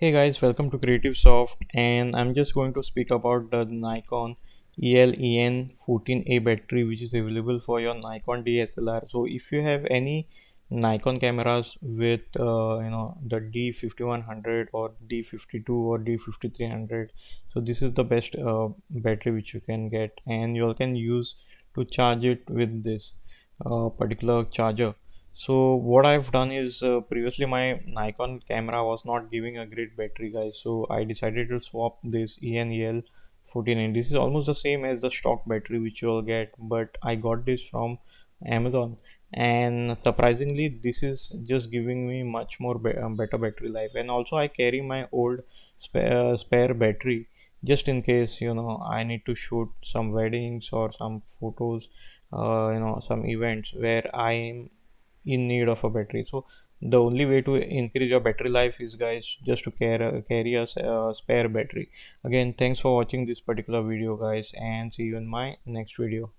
Hey guys, welcome to Creative Soft, and I'm just going to speak about the Nikon EL-EN-14A battery which is available for your Nikon DSLR. So if you have any Nikon cameras with the D5100 or D52 or D5300, so this is the best battery which you can get, and you all can use to charge it with this particular charger. So what I've done is previously my Nikon camera was not giving a great battery, guys, so I decided to swap this ENEL 14, this is almost the same as the stock battery which you'll get, but I got this from Amazon, and surprisingly this is just giving me much more better battery life. And also I carry my old spare battery just in case I need to shoot some weddings or some photos, some events where I am in need of a battery. So the only way to increase your battery life is, guys, just to carry a spare battery. Again, thanks for watching this particular video, guys, and see you in my next video.